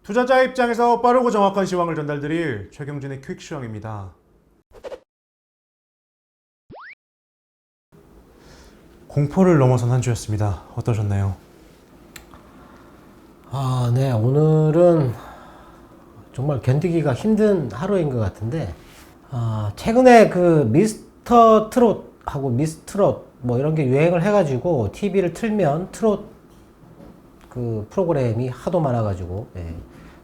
투자자 입장에서 빠르고 정확한 시황을 전달드릴 최경진의 퀵 시황입니다. 공포를 넘어선 한 주였습니다. 어떠셨나요? 네. 오늘은 정말 견디기가 힘든 하루인 것 같은데, 최근에 그 미스터 트롯하고 미스 트롯 뭐 이런 게 유행을 해가지고 TV를 틀면 트롯 그 프로그램이 하도 많아가지고,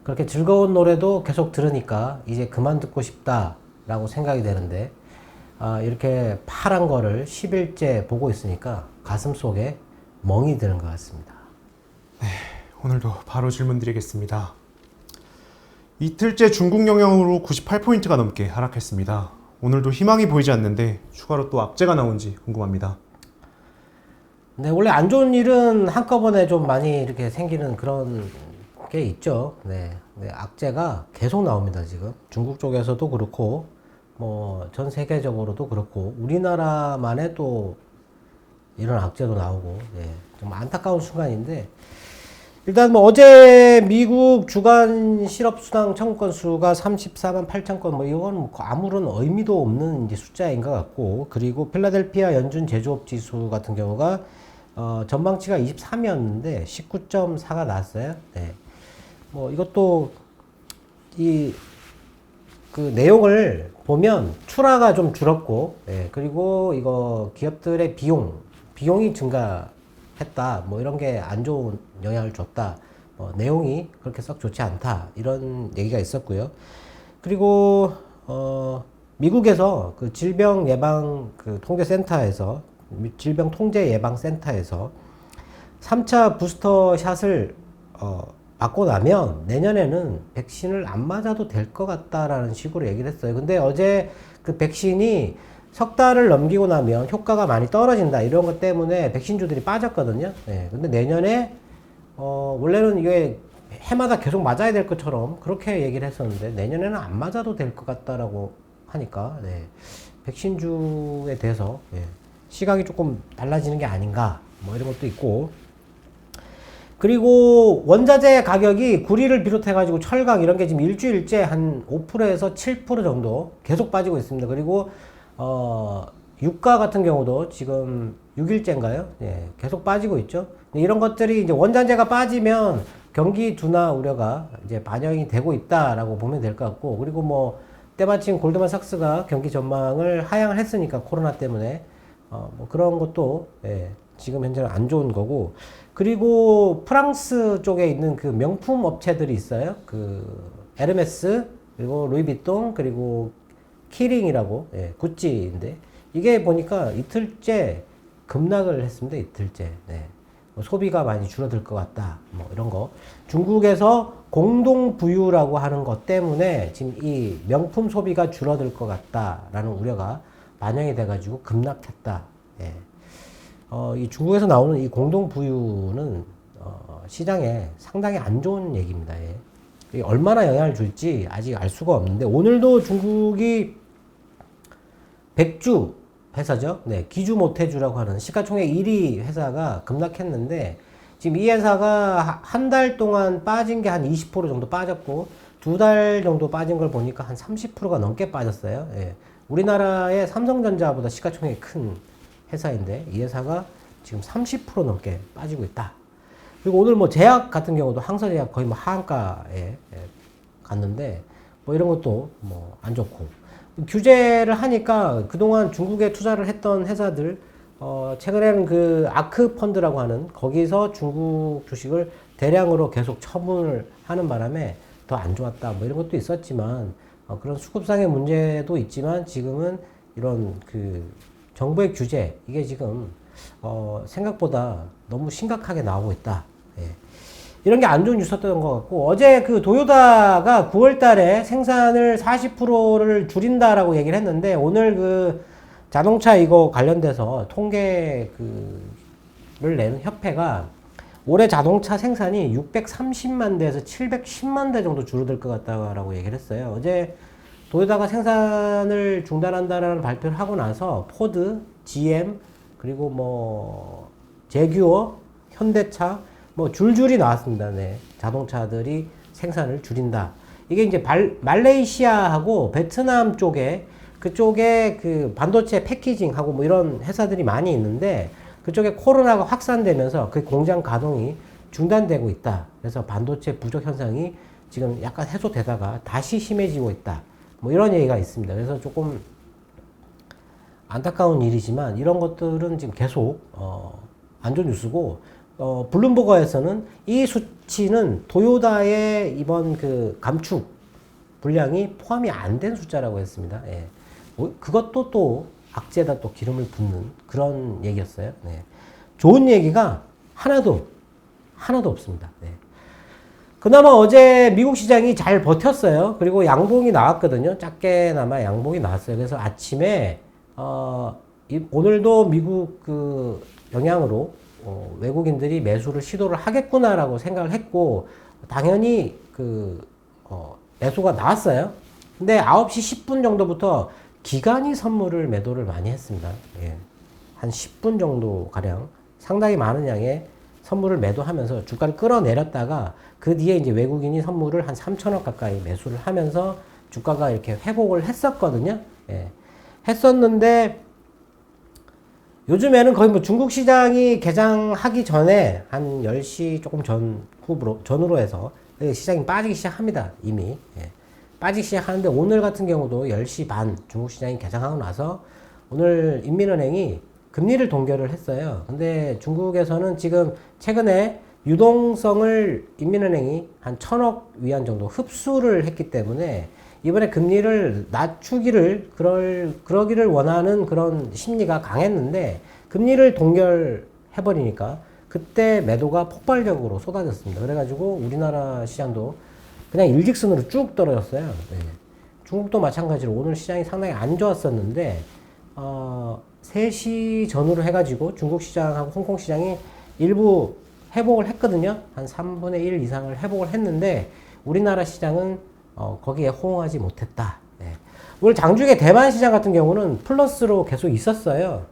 그렇게 즐거운 노래도 계속 들으니까 이제 그만 듣고 싶다라고 생각이 되는데, 이렇게 파란 거를 10일째 보고 있으니까 가슴 속에 멍이 드는 것 같습니다. 오늘도 바로 질문 드리겠습니다. 이틀째 중국 영향으로 98포인트가 넘게 하락했습니다. 오늘도 희망이 보이지 않는데 추가로 또 악재가 나온지 궁금합니다. 네, 원래 안 좋은 일은 한꺼번에 좀 많이 이렇게 생기는 그런 게 있죠. 네, 악재가 계속 나옵니다, 지금. 중국 쪽에서도 그렇고, 뭐, 전 세계적으로도 그렇고, 우리나라만의 또 이런 악재도 나오고, 좀 안타까운 순간인데, 일단 뭐 어제 미국 주간 실업수당 청구건 수가 34만 8천 건, 뭐 이건 뭐 아무런 의미도 없는 이제 숫자인 것 같고, 그리고 필라델피아 연준 제조업 지수 같은 경우가 전망치가 23이었는데 19.4가 나왔어요. 네. 뭐 이것도 그 내용을 보면 출하가 좀 줄었고, 그리고 이거 기업들의 비용이 증가했다, 뭐 이런 게 안 좋은 영향을 줬다, 내용이 그렇게 썩 좋지 않다, 이런 얘기가 있었고요. 그리고 미국에서 그 질병 예방 그 통제센터에서 질병 통제 예방 센터에서 3차 부스터 샷을 받고 나면 내년에는 백신을 안 맞아도 될 것 같다라는 식으로 얘기를 했어요. 근데 어제 그 백신이 석 달을 넘기고 나면 효과가 많이 떨어진다, 이런 것 때문에 백신주들이 빠졌거든요. 근데 내년에 원래는 이게 해마다 계속 맞아야 될 것처럼 그렇게 얘기를 했었는데 내년에는 안 맞아도 될 것 같다라고 하니까, 백신주에 대해서 시각이 조금 달라지는 게 아닌가, 뭐 이런 것도 있고, 그리고 원자재 가격이 구리를 비롯해가지고 철강 이런 게 지금 일주일째 한 5%에서 7% 정도 계속 빠지고 있습니다. 그리고 유가 같은 경우도 지금 6일째인가요? 계속 빠지고 있죠. 이런 것들이 이제 원자재가 빠지면 경기 둔화 우려가 이제 반영이 되고 있다라고 보면 될 것 같고, 그리고 뭐 때마침 골드만삭스가 경기 전망을 하향을 했으니까 코로나 때문에 뭐 그런 것도 지금 현재는 안 좋은 거고, 그리고 프랑스 쪽에 있는 그 명품 업체들이 있어요. 그 에르메스, 그리고 루이비통, 그리고 키링이라고, 구찌인데 이게 보니까 이틀째 급락을 했습니다. 이틀째. 뭐 소비가 많이 줄어들 것 같다, 뭐 이런 거. 중국에서 공동 부유라고 하는 것 때문에 지금 이 명품 소비가 줄어들 것 같다라는 우려가 반영이 돼가지고 급락했다. 이 중국에서 나오는 이 공동 부유는 시장에 상당히 안 좋은 얘기입니다. 이게 얼마나 영향을 줄지 아직 알 수가 없는데, 오늘도 중국이 백주 회사죠. 기주 모태주라고 하는 시가총액 1위 회사가 급락했는데, 지금 이 회사가 한 달 동안 빠진 게 한 20% 정도 빠졌고, 두 달 정도 빠진 걸 보니까 한 30%가 넘게 빠졌어요. 우리나라의 삼성전자보다 시가총액이 큰 회사인데 이 회사가 지금 30% 넘게 빠지고 있다. 그리고 오늘 뭐 제약 같은 경우도 항서제약 거의 뭐 하한가에 갔는데, 뭐 이런 것도 뭐 안 좋고, 규제를 하니까 그동안 중국에 투자를 했던 회사들, 최근에는 그 아크 펀드라고 하는 거기서 중국 주식을 대량으로 계속 처분을 하는 바람에 더 안 좋았다, 뭐 이런 것도 있었지만, 그런 수급상의 문제도 있지만 지금은 이런 그 정부의 규제, 이게 지금 생각보다 너무 심각하게 나오고 있다. 이런 게 안 좋은 뉴스였던 것 같고, 어제 그 도요타가 9월 달에 생산을 40%를 줄인다라고 얘기를 했는데, 오늘 그 자동차 이거 관련돼서 통계를 내는 협회가 올해 자동차 생산이 630만 대에서 710만 대 정도 줄어들 것 같다라고 얘기를 했어요. 어제 도요타가 생산을 중단한다라는 발표를 하고 나서 포드, GM, 그리고 뭐 제규어, 현대차, 뭐 줄줄이 나왔습니다. 네. 자동차들이 생산을 줄인다. 이게 이제 말레이시아하고 베트남 쪽에 그쪽에 그 반도체 패키징하고 뭐 이런 회사들이 많이 있는데 그쪽에 코로나가 확산되면서 그 공장 가동이 중단되고 있다. 그래서 반도체 부족 현상이 지금 약간 해소되다가 다시 심해지고 있다. 뭐 이런 얘기가 있습니다. 그래서 조금 안타까운 일이지만 이런 것들은 지금 계속 안 좋은 뉴스고 블룸버그에서는 이 수치는 토요다의 이번 그 감축 분량이 포함이 안 된 숫자라고 했습니다. 예. 그것도 또 악재에다 또 기름을 붓는 그런 얘기였어요. 네. 좋은 얘기가 하나도 없습니다. 네. 그나마 어제 미국 시장이 잘 버텼어요. 그리고 양봉이 나왔거든요. 작게나마 양봉이 나왔어요. 그래서 아침에 오늘도 미국 그 영향으로 외국인들이 매수를 시도를 하겠구나라고 생각을 했고 당연히 매수가 나왔어요. 근데 9시 10분 정도부터 기관이 선물을 매도를 많이 했습니다. 예. 한 10분 정도 가량 상당히 많은 양의 선물을 매도하면서 주가를 끌어내렸다가 그 뒤에 이제 외국인이 선물을 한 3천억 가까이 매수를 하면서 주가가 이렇게 회복을 했었거든요. 예. 했었는데 요즘에는 거의 뭐 중국 시장이 개장하기 전에 한 10시 조금 전후로 해서 시장이 빠지기 시작합니다. 이미. 예. 빠지기 시작하는데 오늘 같은 경우도 10시 반 중국 시장이 개장하고 나서 오늘 인민은행이 금리를 동결을 했어요. 근데 중국에서는 지금 최근에 유동성을 인민은행이 한 1,000억 위안 정도 흡수를 했기 때문에 이번에 금리를 낮추기를 그러기를 원하는 그런 심리가 강했는데 금리를 동결해버리니까 그때 매도가 폭발적으로 쏟아졌습니다. 그래가지고 우리나라 시장도 그냥 일직선으로 쭉 떨어졌어요. 네. 중국도 마찬가지로 오늘 시장이 상당히 안 좋았었는데 3시 전후로 해가지고 중국 시장하고 홍콩 시장이 일부 회복을 했거든요. 한 3분의 1 이상을 회복을 했는데 우리나라 시장은 거기에 호응하지 못했다. 예. 오늘 장중에 대만 시장 같은 경우는 플러스로 계속 있었어요.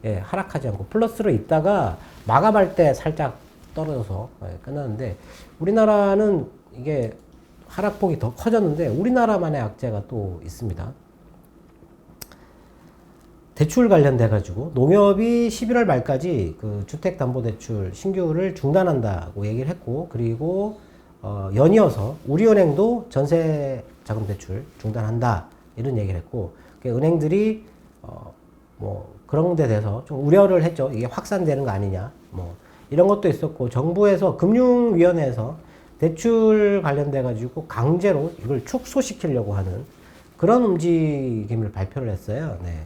예, 하락하지 않고 플러스로 있다가 마감할 때 살짝 떨어져서 끝났는데 우리나라는 이게 하락폭이 더 커졌는데 우리나라만의 악재가 또 있습니다. 대출 관련돼 가지고 농협이 11월 말까지 그 주택담보대출 신규를 중단한다고 얘기를 했고 그리고 연이어서 우리은행도 전세자금대출 중단한다 이런 얘기를 했고 은행들이 뭐 그런 데 대해서 좀 우려를 했죠. 이게 확산되는 거 아니냐 뭐 이런 것도 있었고 정부에서 금융위원회에서 대출 관련돼 가지고 강제로 이걸 축소시키려고 하는 그런 움직임을 발표를 했어요. 네.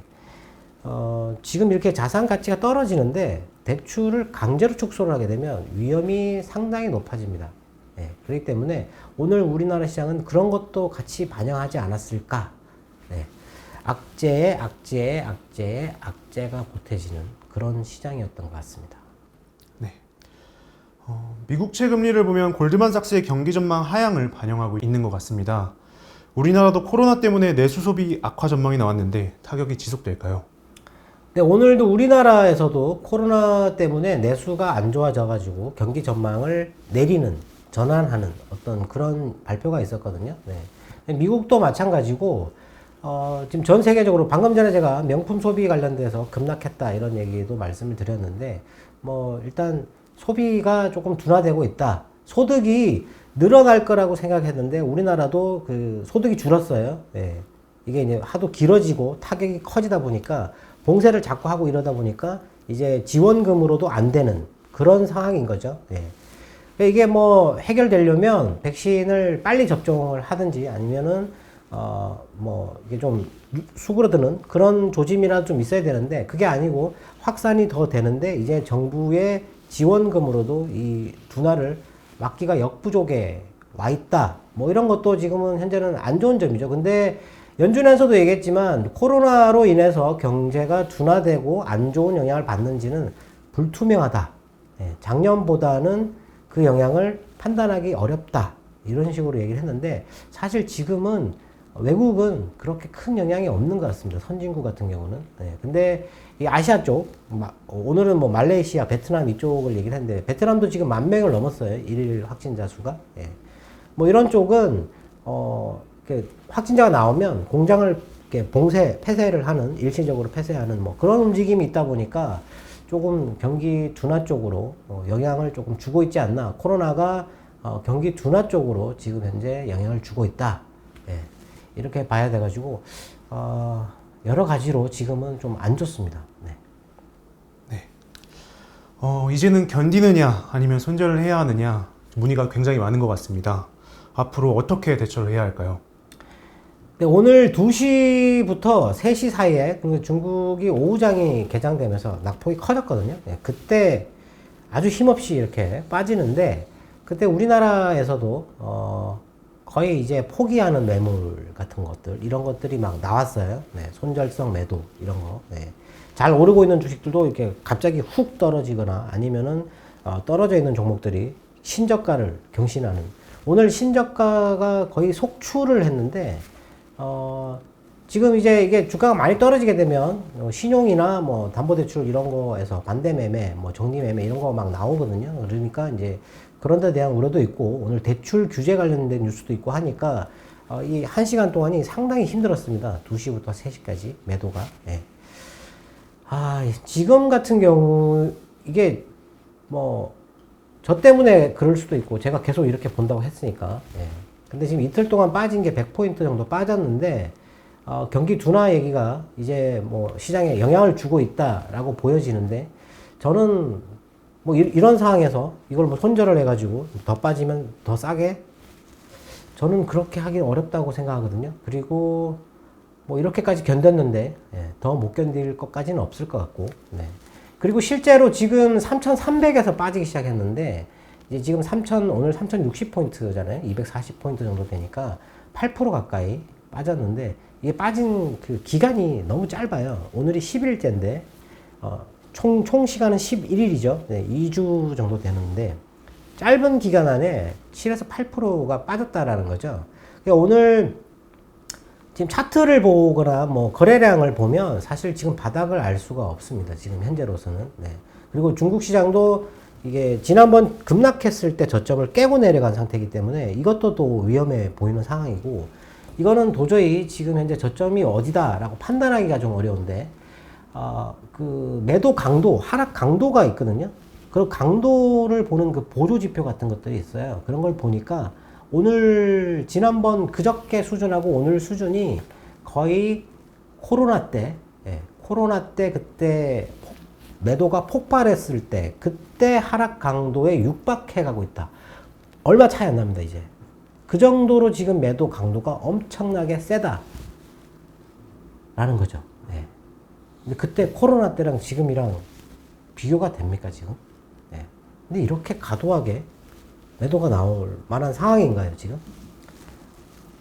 지금 이렇게 자산 가치가 떨어지는데 대출을 강제로 축소를 하게 되면 위험이 상당히 높아집니다. 네. 그렇기 때문에 오늘 우리나라 시장은 그런 것도 같이 반영하지 않았을까. 네. 악재가 보태지는 그런 시장이었던 것 같습니다. 네. 미국채 금리를 보면 골드만삭스의 경기 전망 하향을 반영하고 있는 것 같습니다. 우리나라도 코로나 때문에 내수 소비 악화 전망이 나왔는데 타격이 지속될까요? 네, 오늘도 우리나라에서도 코로나 때문에 내수가 안 좋아져가지고 경기 전망을 전환하는 어떤 그런 발표가 있었거든요. 네. 미국도 마찬가지고, 지금 전 세계적으로 방금 전에 제가 명품 소비 관련돼서 급락했다 이런 얘기도 말씀을 드렸는데, 뭐, 일단 소비가 조금 둔화되고 있다. 소득이 늘어날 거라고 생각했는데 우리나라도 그 소득이 줄었어요. 네. 이게 이제 하도 길어지고 타격이 커지다 보니까 봉쇄를 자꾸 하고 이러다 보니까 이제 지원금으로도 안 되는 그런 상황인 거죠. 네. 이게 뭐 해결되려면 백신을 빨리 접종을 하든지 아니면은 뭐 이게 좀 수그러드는 그런 조짐이라도 좀 있어야 되는데 그게 아니고 확산이 더 되는데 이제 정부의 지원금으로도 이 둔화를 막기가 역부족에 와 있다. 뭐 이런 것도 지금은 현재는 안 좋은 점이죠. 근데 연준에서도 얘기했지만 코로나로 인해서 경제가 둔화되고 안 좋은 영향을 받는지는 불투명하다. 네, 작년보다는 그 영향을 판단하기 어렵다. 이런 식으로 얘기를 했는데 사실 지금은 외국은 그렇게 큰 영향이 없는 것 같습니다. 선진국 같은 경우는. 네. 근데 이 아시아 쪽, 오늘은 뭐 말레이시아, 베트남 이쪽을 얘기를 했는데, 베트남도 지금 10,000명을 넘었어요. 일일 확진자 수가. 예. 뭐 이런 쪽은, 확진자가 나오면 공장을 이렇게 폐쇄를 하는, 일시적으로 폐쇄하는 뭐 그런 움직임이 있다 보니까 조금 경기 둔화 쪽으로 영향을 조금 주고 있지 않나. 코로나가 경기 둔화 쪽으로 지금 현재 영향을 주고 있다. 예. 이렇게 봐야 돼가지고, 여러 가지로 지금은 좀 안 좋습니다. 네. 이제는 견디느냐 아니면 손절을 해야 하느냐 문의가 굉장히 많은 것 같습니다. 앞으로 어떻게 대처를 해야 할까요? 네, 오늘 2시부터 3시 사이에 중국이 오후장이 개장되면서 낙폭이 커졌거든요. 네, 그때 아주 힘없이 이렇게 빠지는데, 그때 우리나라에서도 거의 이제 포기하는 매물 같은 것들, 이런 것들이 막 나왔어요. 네, 손절성 매도 이런 거. 네. 잘 오르고 있는 주식들도 이렇게 갑자기 훅 떨어지거나 아니면은 떨어져 있는 종목들이 신저가를 경신하는. 오늘 신저가가 거의 속출을 했는데, 지금 이제 이게 주가가 많이 떨어지게 되면 신용이나 뭐 담보대출 이런 거에서 반대매매, 뭐 정리매매 이런 거 막 나오거든요. 그러니까 이제 그런 데 대한 우려도 있고, 오늘 대출 규제 관련된 뉴스도 있고 하니까 이 1시간 동안이 상당히 힘들었습니다. 2시부터 3시까지 매도가. 예. 지금 같은 경우 이게 뭐 저 때문에 그럴 수도 있고, 제가 계속 이렇게 본다고 했으니까. 예. 근데 지금 이틀 동안 빠진 게 100포인트 정도 빠졌는데, 경기 둔화 얘기가 이제 뭐 시장에 영향을 주고 있다라고 보여지는데, 저는 뭐 이런 상황에서 이걸 뭐 손절을 해가지고 더 빠지면 더 싸게, 저는 그렇게 하기 어렵다고 생각하거든요. 그리고 뭐 이렇게까지 견뎠는데, 예, 더 못 견딜 것까지는 없을 것 같고. 네. 그리고 실제로 지금 3,300에서 빠지기 시작했는데, 이제 지금 오늘 3,060포인트잖아요. 240포인트 정도 되니까 8% 가까이 빠졌는데, 이게 빠진 그 기간이 너무 짧아요. 오늘이 10일째인데, 총 시간은 11일이죠. 네, 2주 정도 되는데, 짧은 기간 안에 7에서 8%가 빠졌다라는 거죠. 그러니까 오늘 지금 차트를 보거나 뭐 거래량을 보면 사실 지금 바닥을 알 수가 없습니다. 지금 현재로서는. 네. 그리고 중국 시장도 이게 지난번 급락했을 때 저점을 깨고 내려간 상태이기 때문에 이것도 또 위험해 보이는 상황이고, 이거는 도저히 지금 현재 저점이 어디다라고 판단하기가 좀 어려운데, 그 매도 강도, 하락 강도가 있거든요. 그 강도를 보는 그 보조 지표 같은 것들이 있어요. 그런 걸 보니까 오늘 그저께 수준하고 오늘 수준이 거의 코로나 때 그때 매도가 폭발했을 때 그때 하락 강도에 육박해 가고 있다. 얼마 차이 안 납니다, 이제. 그 정도로 지금 매도 강도가 엄청나게 세다 라는 거죠. 네. 근데 그때 코로나 때랑 지금이랑 비교가 됩니까, 지금? 네. 근데 이렇게 과도하게 매도가 나올 만한 상황인가요, 지금?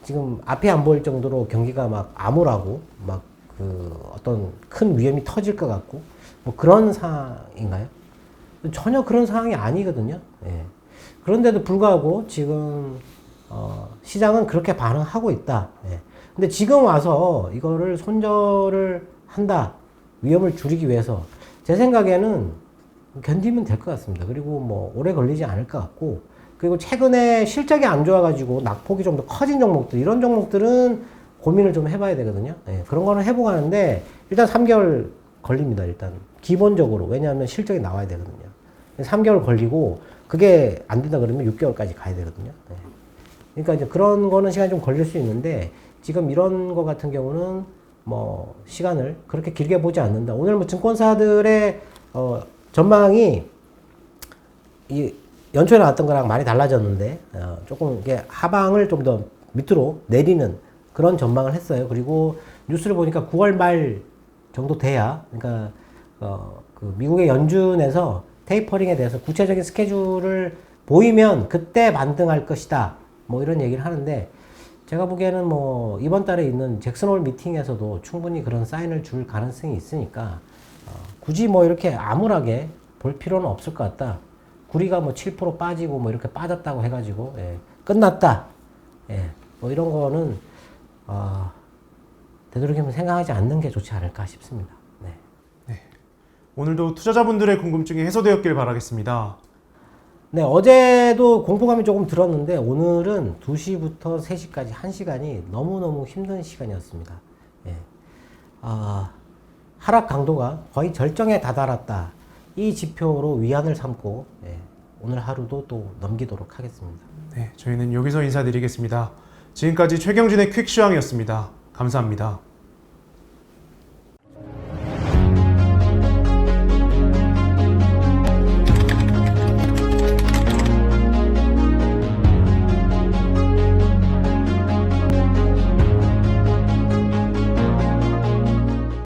지금 앞이 안 보일 정도로 경기가 막 암울하고, 막 어떤 큰 위험이 터질 것 같고, 뭐 그런 상황인가요? 전혀 그런 상황이 아니거든요. 예. 그런데도 불구하고 지금, 시장은 그렇게 반응하고 있다. 예. 근데 지금 와서 이거를 손절을 한다. 위험을 줄이기 위해서. 제 생각에는 견디면 될 것 같습니다. 그리고 뭐 오래 걸리지 않을 것 같고, 그리고 최근에 실적이 안 좋아가지고 낙폭이 좀 더 커진 종목들, 이런 종목들은 고민을 좀 해봐야 되거든요. 예, 그런 거는 해보고 하는데, 일단 3개월 걸립니다, 일단. 기본적으로. 왜냐하면 실적이 나와야 되거든요. 3개월 걸리고, 그게 안 된다 그러면 6개월까지 가야 되거든요. 예. 그러니까 이제 그런 거는 시간이 좀 걸릴 수 있는데, 지금 이런 거 같은 경우는 뭐, 시간을 그렇게 길게 보지 않는다. 오늘 뭐 증권사들의, 전망이, 연초에 나왔던 거랑 많이 달라졌는데, 조금 이게 하방을 좀 더 밑으로 내리는 그런 전망을 했어요. 그리고 뉴스를 보니까 9월 말 정도 돼야, 그러니까, 그 미국의 연준에서 테이퍼링에 대해서 구체적인 스케줄을 보이면 그때 반등할 것이다. 뭐 이런 얘기를 하는데, 제가 보기에는 뭐 이번 달에 있는 잭슨홀 미팅에서도 충분히 그런 사인을 줄 가능성이 있으니까, 굳이 뭐 이렇게 암울하게 볼 필요는 없을 것 같다. 구리가 뭐 7% 빠지고 뭐 이렇게 빠졌다고 해가지고, 예, 끝났다. 예, 뭐 이런 거는 되도록이면 생각하지 않는 게 좋지 않을까 싶습니다. 네. 오늘도 투자자분들의 궁금증이 해소되었길 바라겠습니다. 네, 어제도 공포감이 조금 들었는데 오늘은 2시부터 3시까지 1시간이 너무너무 힘든 시간이었습니다. 예. 하락 강도가 거의 절정에 다다랐다. 이 지표로 위안을 삼고 오늘 하루도 또 넘기도록 하겠습니다. 네, 저희는 여기서 인사드리겠습니다. 지금까지 최경진의 퀵시황이었습니다. 감사합니다.